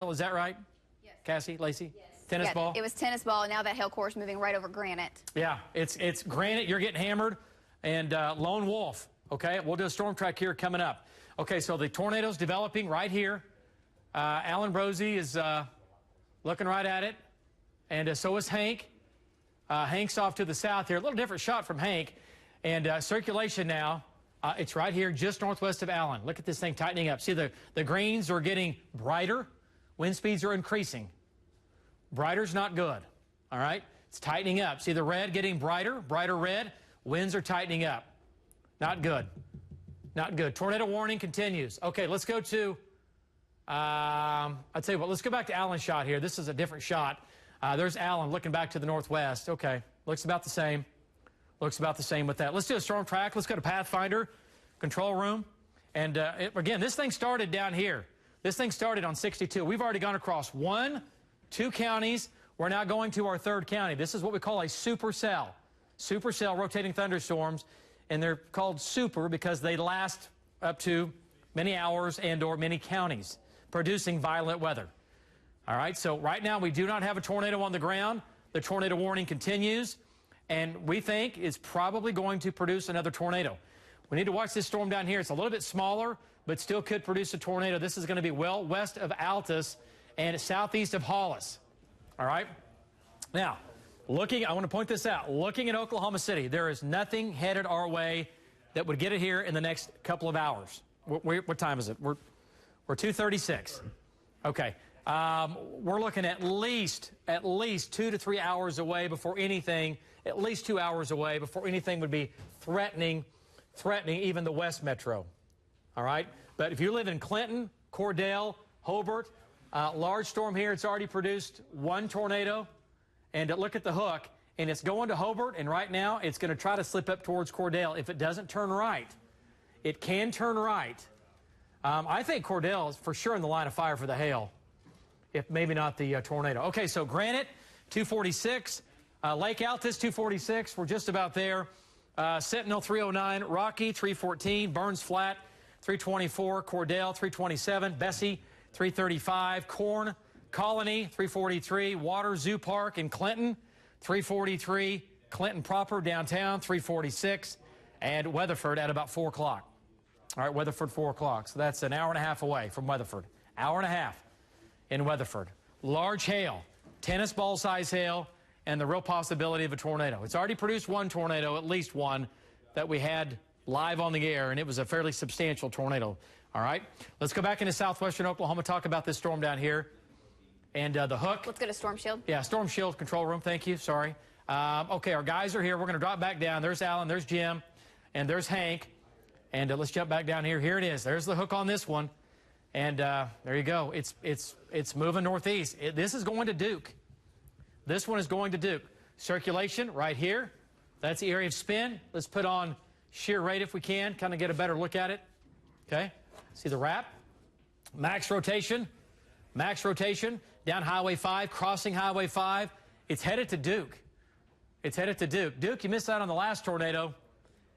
Is that right? Yes. Cassie, Lacey? Yes. Tennis ball? It was tennis ball, and now that hail core is moving right over granite. Yeah, it's granite. You're getting hammered. And lone wolf, okay? We'll do a storm track here coming up. Okay, so the tornado's developing right here. Alan Brosey is looking right at it. And so is Hank. Hank's off to the south here. A little different shot from Hank. And circulation now, it's right here just northwest of Allen. Look at this thing tightening up. See, the greens are getting brighter. Wind speeds are increasing. Brighter's not good, all right? It's tightening up. See the red getting brighter red. Winds are tightening up. Not good. Not good. Tornado warning continues. Okay, let's go to, I'll tell you what, let's go back to Allen's shot here. This is a different shot. There's Allen looking back to the northwest. Okay, looks about the same. Looks about the same with that. Let's do a storm track. Let's go to Pathfinder control room. And again, this thing started down here. This thing started on 62. We've already gone across 2 counties. We're now going to our 3rd county. This is what we call a supercell. Supercell rotating thunderstorms. And they're called super because they last up to many hours and or many counties, producing violent weather. All right, so right now we do not have a tornado on the ground. The tornado warning continues. And we think it's probably going to produce another tornado. We need to watch this storm down here. It's a little bit smaller, but still could produce a tornado. This is going to be well west of Altus and southeast of Hollis. All right? Now, I want to point this out. Looking at Oklahoma City, there is nothing headed our way that would get it here in the next couple of hours. What time is it? We're 2:36. Okay. We're looking at least 2 to 3 hours away before anything, at least 2 hours away before anything would be threatening even the West Metro. All right? But if you live in Clinton, Cordell, Hobart, large storm here, it's already produced 1 tornado. And look at the hook, and it's going to Hobart, and right now it's going to try to slip up towards Cordell. If it doesn't turn right, it can turn right. I think Cordell is for sure in the line of fire for the hail, if maybe not the tornado. Okay, so Granite, 246. Lake Altus, 246. We're just about there. Sentinel, 309. Rocky, 314. Burns Flat, 324. Cordell, 327. Bessie, 335. Corn, Colony, 343. Water Zoo Park in Clinton, 343. Clinton proper downtown, 346. And Weatherford at about 4 o'clock. All right, Weatherford, 4 o'clock. So that's an hour and a half away from Weatherford. Hour and a half in Weatherford. Large hail, tennis ball size hail, and the real possibility of a tornado. It's already produced 1 tornado, at least 1, that we had live on the air, and it was a fairly substantial tornado. All right, let's go back into southwestern Oklahoma, talk about this storm down here. And the hook. Let's go to Storm Shield. Yeah, Storm Shield control room. Thank you. Sorry. Okay, our guys are here. We're going to drop back down. There's Alan. There's Jim. And there's Hank. And let's jump back down here. Here it is. There's the hook on this one. And there you go. It's moving northeast. This is going to Duke. This one is going to Duke. Circulation right here. That's the area of spin. Let's put on shear rate if we can. Kind of get a better look at it. Okay. See the wrap. Max rotation. Max rotation. Down Highway 5, crossing Highway 5. It's headed to Duke. It's headed to Duke. Duke, you missed out on the last tornado,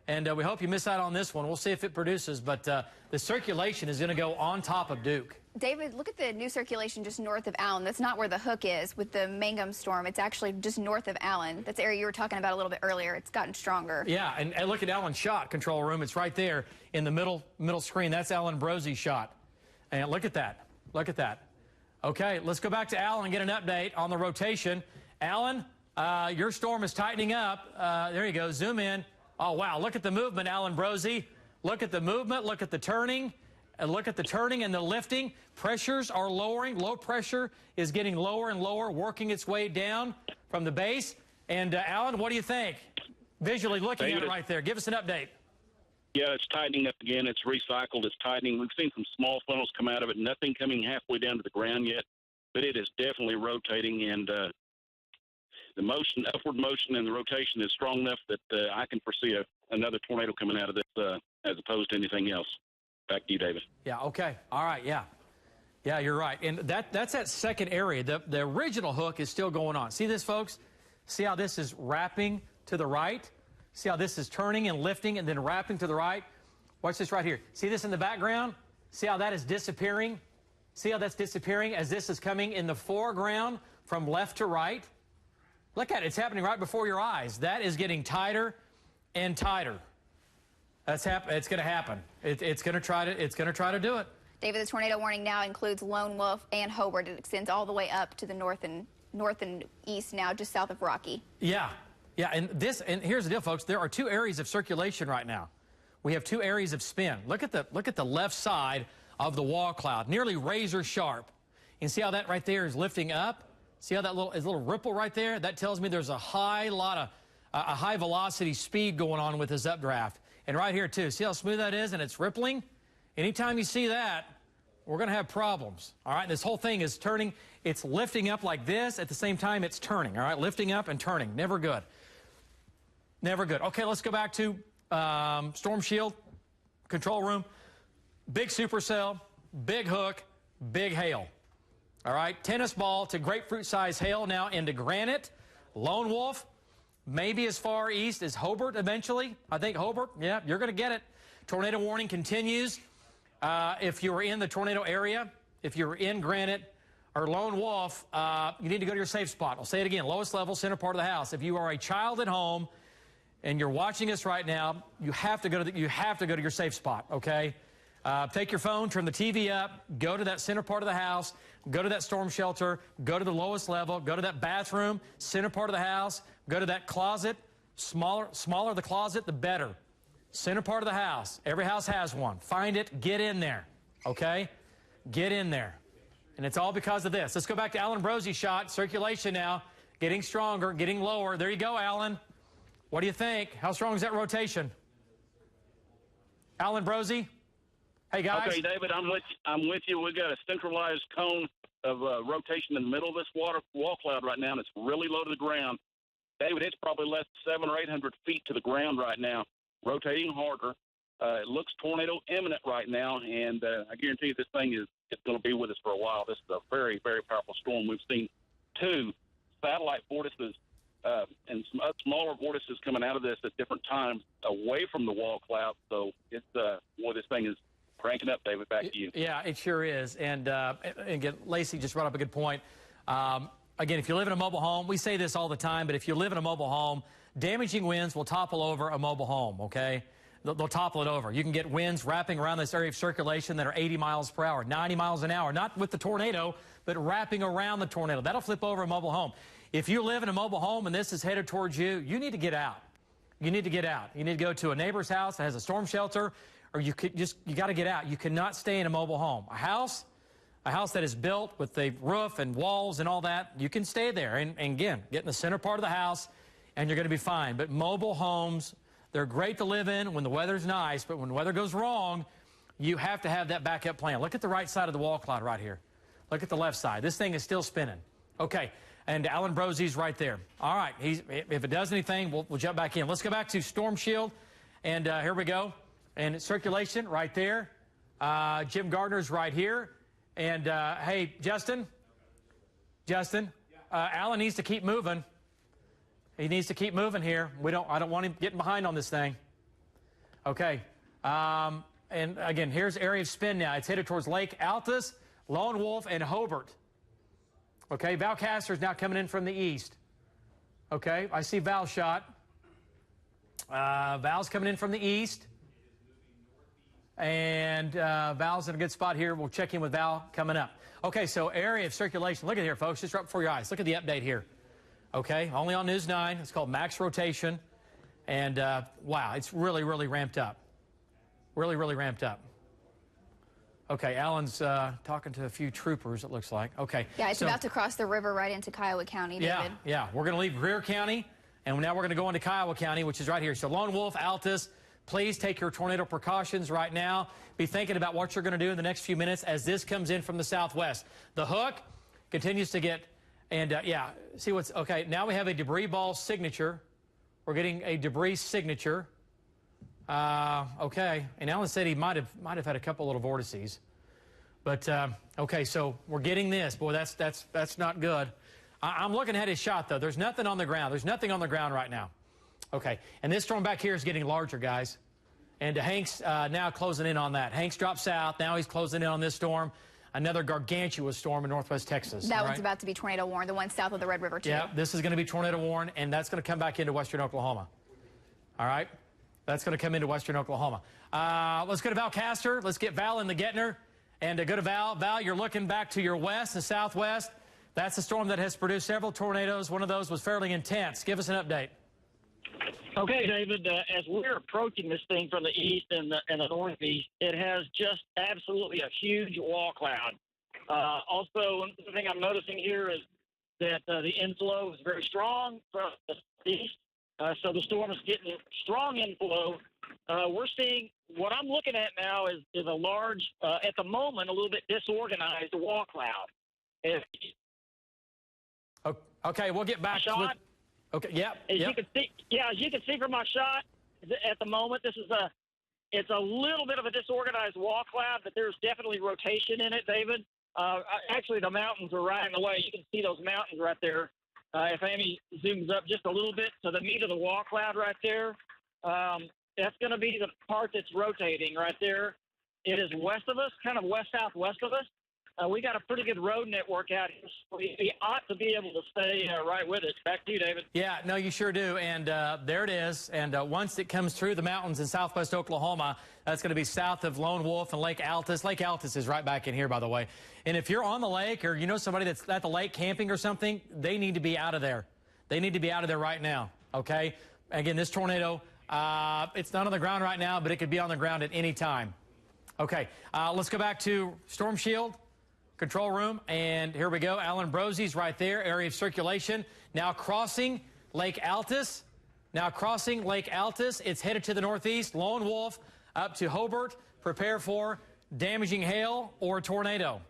and we hope you miss out on this one. We'll see if it produces, but the circulation is going to go on top of Duke. David, look at the new circulation just north of Allen. That's not where the hook is with the Mangum storm. It's actually just north of Allen. That's the area you were talking about a little bit earlier. It's gotten stronger. Yeah, and look at Allen's shot control room. It's right there in the middle screen. That's Alan Brosey's shot. And look at that. Look at that. Okay, let's go back to Alan and get an update on the rotation. Alan, your storm is tightening up. There you go. Zoom in. Oh, wow. Look at the movement, Alan Brosey. Look at the movement. Look at the turning. And look at the turning and the lifting. Pressures are lowering. Low pressure is getting lower and lower, working its way down from the base. And, Alan, what do you think? Visually looking at it right there. Give us an update. Yeah, it's tightening up again. It's recycled. It's tightening. We've seen some small funnels come out of it. Nothing coming halfway down to the ground yet, but it is definitely rotating. And the motion, upward motion, and the rotation is strong enough that I can foresee another tornado coming out of this, as opposed to anything else. Back to you, David. Yeah. Okay. All right. Yeah. Yeah, you're right. And that's that second area. The original hook is still going on. See this, folks? See how this is wrapping to the right? See how this is turning and lifting and then wrapping to the right? Watch this right here. See this in the background? See how that is disappearing? See how that's disappearing as this is coming in the foreground from left to right? Look at it. It's happening right before your eyes. That is getting tighter and tighter. It's going to happen. It's going to try to do it. David, the tornado warning now includes Lone Wolf and Hobart. It extends all the way up to the north and east now, just south of Rocky. Yeah, and here's the deal, folks. There are two areas of circulation right now. We have two areas of spin. Look at the left side of the wall cloud, nearly razor sharp. And see how that right there is lifting up? See how that little ripple right there? That tells me there's a high velocity speed going on with this updraft. And right here too, see how smooth that is and it's rippling? Anytime you see that, we're going to have problems. All right, this whole thing is turning. It's lifting up like this. At the same time, it's turning. All right, lifting up and turning. Never good. Never good. Okay, let's go back to Storm Shield, control room. Big supercell, big hook, big hail. All right, tennis ball to grapefruit-sized hail now into Granite, Lone Wolf, maybe as far east as Hobart eventually. I think Hobart, yeah, you're going to get it. Tornado warning continues. If you were in the tornado area, if you were in Granite or Lone Wolf, you need to go to your safe spot. I'll say it again, lowest level, center part of the house. If you are a child at home and you're watching us right now, you have to go to your safe spot, okay? Take your phone, turn the TV up, go to that center part of the house, go to that storm shelter, go to the lowest level, go to that bathroom, center part of the house, go to that closet. Smaller the closet, the better. Center part of the house. Every house has one. Find it, get in there, okay? Get in there. And it's all because of this. Let's go back to Alan Brosie's shot. Circulation now, getting stronger, getting lower. There you go, Alan. What do you think? How strong is that rotation? Alan Brosie? Hey, guys. Okay, David, I'm with you. We've got a centralized cone of rotation in the middle of this wall cloud right now, and it's really low to the ground. David, it's probably less than 700 or 800 feet to the ground right now, rotating harder. It looks tornado imminent right now, and I guarantee you this thing is going to be with us for a while. This is a very, very powerful storm. We've seen two satellite vortices and some smaller vortices coming out of this at different times away from the wall cloud. So it's boy, this thing is cranking up, David. Back to you. Yeah, it sure is. And again, Lacey just brought up a good point. Again, if you live in a mobile home, we say this all the time, but if you live in a mobile home, damaging winds will topple over a mobile home, okay? They'll topple it over. You can get winds wrapping around this area of circulation that are 80 miles per hour, 90 miles an hour, not with the tornado, but wrapping around the tornado. That'll flip over a mobile home. If you live in a mobile home and this is headed towards you, you need to get out. You need to get out. You need to go to a neighbor's house that has a storm shelter, or you got to get out. You cannot stay in a mobile home. A house that is built with the roof and walls and all that, you can stay there. And again, get in the center part of the house, and you're going to be fine. But mobile homes, they're great to live in when the weather's nice, but when the weather goes wrong, you have to have that backup plan. Look at the right side of the wall cloud right here. Look at the left side. This thing is still spinning. Okay, and Alan Brosie's right there. All right, if it does anything, we'll jump back in. Let's go back to Storm Shield, and here we go. And circulation right there. Jim Gardner's right here. And, hey, Justin, Alan needs to keep moving. He needs to keep moving here. I don't want him getting behind on this thing. Okay. And again, here's area of spin now. It's headed towards Lake Altus, Lone Wolf, and Hobart. Okay, Val Castor's now coming in from the east. Okay, I see Val's shot. Val's coming in from the east. And Val's in a good spot here. We'll check in with Val coming up. Okay, so area of circulation. Look at here, folks, just right before your eyes. Look at the update here. Okay, only on News 9. It's called max rotation. And, wow, it's really, really ramped up. Really, really ramped up. Okay, Alan's talking to a few troopers, it looks like. Okay. Yeah, it's about to cross the river right into Kiowa County, David. Yeah. We're going to leave Greer County, and now we're going to go into Kiowa County, which is right here. So Lone Wolf, Altus, please take your tornado precautions right now. Be thinking about what you're going to do in the next few minutes as this comes in from the southwest. The hook continues to get, and see what's, okay, now we have a debris ball signature. We're getting a debris signature. Okay, and Alan said he might have had a couple little vortices. But, okay, so we're getting this. Boy, that's not good. I'm looking at his shot, though. There's nothing on the ground. There's nothing on the ground right now. Okay, and this storm back here is getting larger, guys. And Hank's now closing in on that. Hank's dropped south. Now he's closing in on this storm. another gargantuous storm in northwest Texas. That one's about to be tornado warned, the one south of the Red River, too. Yeah, this is going to be tornado warned, and that's going to come back into western Oklahoma. All right? That's going to come into western Oklahoma. Let's go to Val Castor. Let's get Val in the Gettner. And to go to Val. Val, you're looking back to your west and southwest. That's a storm that has produced several tornadoes. One of those was fairly intense. Give us an update. Okay, David, as we're approaching this thing from the east and the northeast, it has just absolutely a huge wall cloud. Also, one thing I'm noticing here is that the inflow is very strong from the east, so the storm is getting strong inflow. We're seeing what I'm looking at now is a large, at the moment, a little bit disorganized wall cloud. Okay, we'll get back to it. Okay, yeah. As you can see from my shot, at the moment, it's a little bit of a disorganized wall cloud, but there's definitely rotation in it, David. Actually, the mountains are right in the way. You can see those mountains right there. If Amy zooms up just a little bit to the meat of the wall cloud right there, that's going to be the part that's rotating right there. It is west of us, kind of west-southwest of us. We got a pretty good road network out here, so we ought to be able to stay right with it. Back to you, David. Yeah, no, you sure do. And there it is. And once it comes through the mountains in southwest Oklahoma, that's going to be south of Lone Wolf and Lake Altus. Lake Altus is right back in here, by the way. And if you're on the lake or you know somebody that's at the lake camping or something, they need to be out of there. They need to be out of there right now, okay? Again, this tornado, it's not on the ground right now, but it could be on the ground at any time. Okay, let's go back to Storm Shield. Control room, and here we go. Alan Brosie's right there, area of circulation. Now crossing Lake Altus. It's headed to the northeast. Lone Wolf up to Hobart. Prepare for damaging hail or tornado.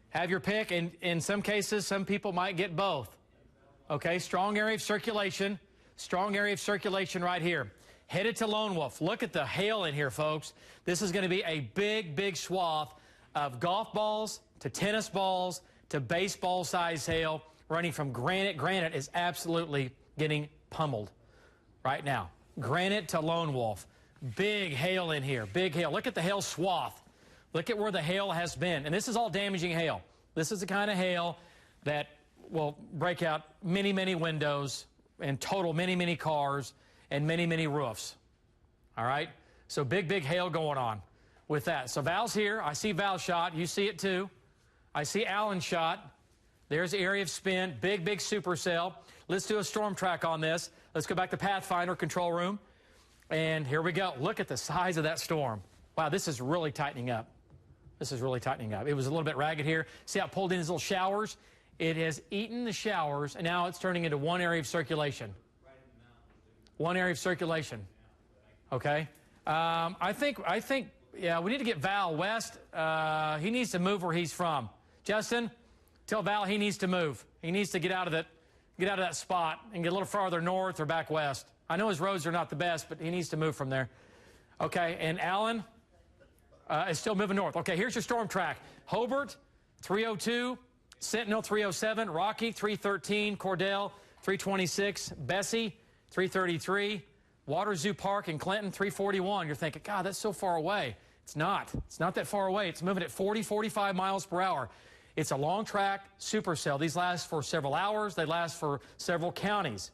Have your pick, and in some cases, some people might get both. Okay, strong area of circulation. Strong area of circulation right here. Headed to Lone Wolf. Look at the hail in here, folks. This is going to be a big, big swath of golf balls to tennis balls to baseball-sized hail running from granite. Granite is absolutely getting pummeled right now. Granite to Lone Wolf. Big hail in here. Big hail. Look at the hail swath. Look at where the hail has been. And this is all damaging hail. This is the kind of hail that will break out many, many windows and total many, many cars and many, many roofs. All right? So big, big hail going on with that. So Val's here. I see Val's shot. You see it too. I see Alan's shot. There's the area of spin. Big, big supercell. Let's do a storm track on this. Let's go back to Pathfinder control room. And here we go. Look at the size of that storm. Wow, this is really tightening up. This is really tightening up. It was a little bit ragged here. See how it pulled in these little showers? It has eaten the showers, and now it's turning into one area of circulation. One area of circulation. Okay? I think, yeah, we need to get Val west. He needs to move where he's from. Justin, tell Val he needs to move. He needs to get out of that spot and get a little farther north or back west. I know his roads are not the best, but he needs to move from there. Okay, and Alan is still moving north. Okay, here's your storm track. Hobart, 302. Sentinel, 307. Rocky, 313. Cordell, 326. Bessie, 333. Water Zoo Park in Clinton, 341. You're thinking, God, that's so far away. It's not. It's not that far away. It's moving at 40, 45 miles per hour. It's a long track supercell. These last for several hours. They last for several counties.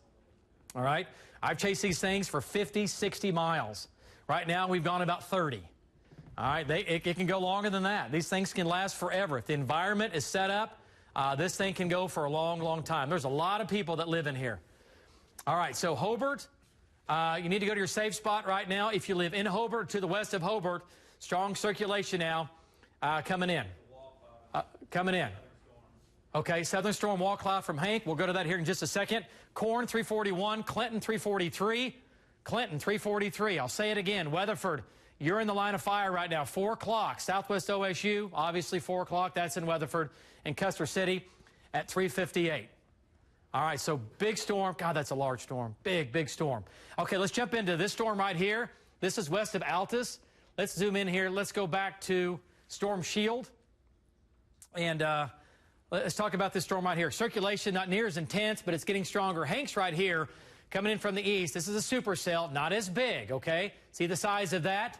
All right? I've chased these things for 50, 60 miles. Right now, we've gone about 30. All right? It can go longer than that. These things can last forever. If the environment is set up, this thing can go for a long, long time. There's a lot of people that live in here. All right, so Hobart, you need to go to your safe spot right now. If you live in Hobart, to the west of Hobart, strong circulation now coming in. Coming in. Okay, Southern Storm wall cloud from Hank. We'll go to that here in just a second. Corn, 341. Clinton, 343. Clinton, 343. I'll say it again. Weatherford, you're in the line of fire right now. 4 o'clock. Southwest OSU, obviously 4 o'clock. That's in Weatherford. And Custer City at 3:58. All right, so big storm. God, that's a large storm. Big, big storm. Okay, let's jump into this storm right here. This is west of Altus. Let's zoom in here. Let's go back to Storm Shield. And let's talk about this storm right here. Circulation not near as intense, but it's getting stronger. Hank's right here coming in from the east. This is a supercell, not as big, okay? See the size of that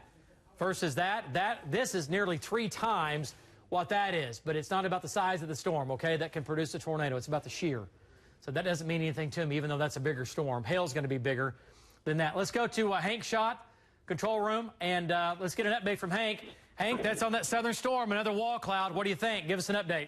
versus that? This is nearly 3 times what that is, but it's not about the size of the storm, okay, that can produce a tornado. It's about the shear. So that doesn't mean anything to me, even though that's a bigger storm. Hail's going to be bigger than that. Let's go to Hank Schott, control room, and let's get an update from Hank. Hank, that's on that southern storm, another wall cloud. What do you think? Give us an update.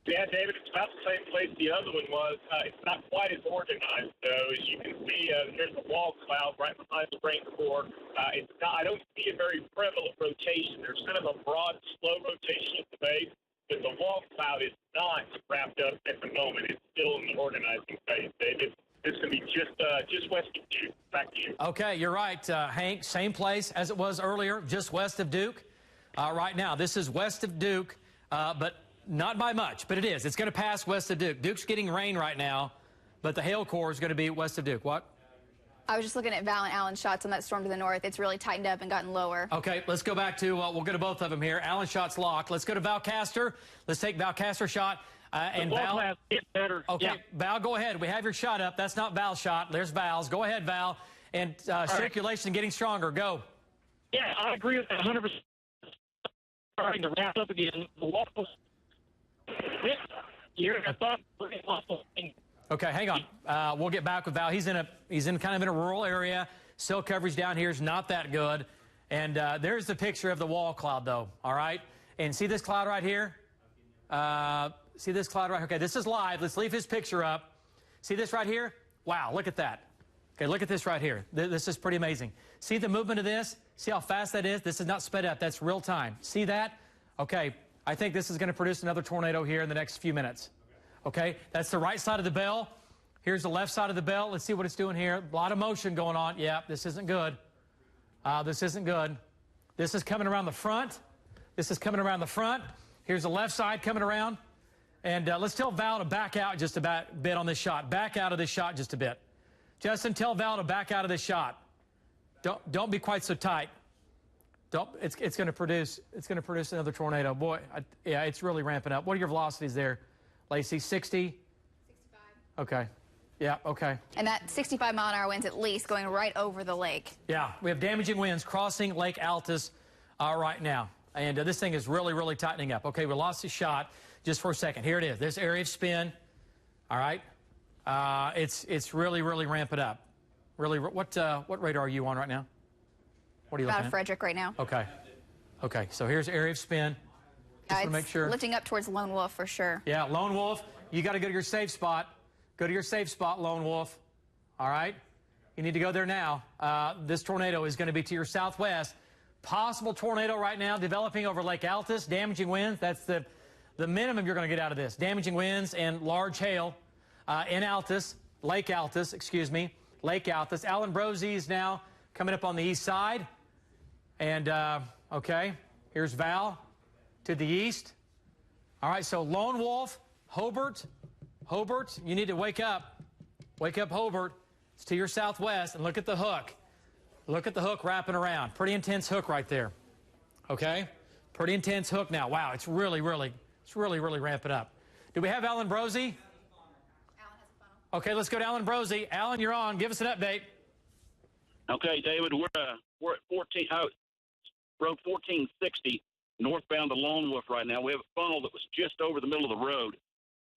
Yeah, David, it's about the same place the other one was. It's not quite as organized, though. As you can see, there's a wall cloud right behind the rain core. I don't see a very prevalent rotation. There's kind of a broad, slow rotation at the base, but the wall cloud is not wrapped up at the moment. It's still in the organizing phase, David. It's going to be just west of Duke. Back to you. Okay, you're right, Hank. Same place as it was earlier, just west of Duke. Right now, this is west of Duke, but not by much, but it is. It's going to pass west of Duke. Duke's getting rain right now, but the hail core is going to be west of Duke. What? I was just looking at Val and Alan's shots on that storm to the north. It's really tightened up and gotten lower. Okay, let's go back to, we'll go to both of them here. Alan shot's locked. Let's go to Val Castor. Let's take Val Castor shot. And Val, it's better. okay, Yeah. Val, go ahead. We have your shot up. That's not Val's shot. There's Val's. Go ahead, Val. And circulation getting stronger. Go. Yeah, I agree with that 100%. Starting to wrap up again. The wall was I thought. Okay, hang on. We'll get back with Val. He's in kind of in a rural area. Cell coverage down here is not that good. And there's the picture of the wall cloud, though. All right. And see this cloud right here? See this cloud right here? Okay, this is live. Let's leave his picture up. See this right here? Wow, look at that. Okay, look at this right here. This is pretty amazing. See the movement of this? See how fast that is? This is not sped up. That's real time. See that? Okay, I think this is going to produce another tornado here in the next few minutes. Okay, that's the right side of the bell. Here's the left side of the bell. Let's see what it's doing here. A lot of motion going on. Yeah, this isn't good. This isn't good. This is coming around the front. This is coming around the front. Here's the left side coming around. And let's tell Val to back out just a bit on this shot. Back out of this shot just a bit. Justin, tell Val to back out of this shot. Don't be quite so tight. It's going to produce another tornado. Boy, yeah, it's really ramping up. What are your velocities there, Lacey? 60? 65. Okay. Yeah, okay. And that 65-mile-an-hour winds at least going right over the lake. Yeah, we have damaging winds crossing Lake Altus right now. And this thing is really, really tightening up. Okay, we lost the shot just for a second. Here it is. This area of spin. All right. It's really, really ramping up. Really, what radar are you on right now? What are you looking About at? Frederick right now. Okay. Okay, so here's area of spin. Just to make sure. Lifting up towards Lone Wolf for sure. Yeah, Lone Wolf, you got to go to your safe spot. Go to your safe spot, Lone Wolf. All right? You need to go there now. This tornado is going to be to your southwest. Possible tornado right now developing over Lake Altus. Damaging winds. That's the minimum you're going to get out of this. Damaging winds and large hail in Altus. Lake Altus, excuse me. Lake Altus. Alan Brosey is now coming up on the east side. And, okay, here's Val to the east. All right, so Lone Wolf, Hobart, you need to wake up. Wake up, Hobart. It's to your southwest, and look at the hook. Look at the hook wrapping around. Pretty intense hook right there. Okay? Pretty intense hook now. Wow, it's really ramping up. Do we have Alan Brosey? Alan has a funnel. Okay, let's go to Alan Brosey. Alan, you're on. Give us an update. Okay, David, we're at 14, road 1460, northbound to Lone Wolf right now. We have a funnel that was just over the middle of the road.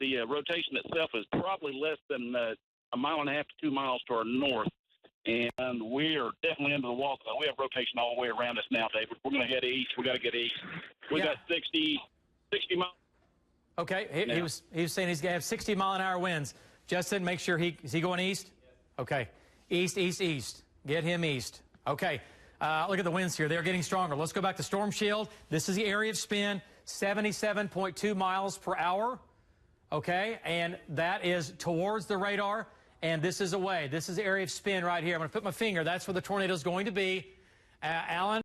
The rotation itself is probably less than a mile and a half to 2 miles to our north, and we are definitely into the wall. We have rotation all the way around us now, David. We're going to head east. We got to get east. We got 60 miles. Okay, he was saying he's going to have 60-mile-an-hour winds. Justin, make sure is he going east? Okay, east. Get him east. Okay, look at the winds here. They're getting stronger. Let's go back to Storm Shield. This is the area of spin, 77.2 miles per hour. Okay, and that is towards the radar, and this is away. This is the area of spin right here. I'm going to put my finger. That's where the tornado is going to be. Alan.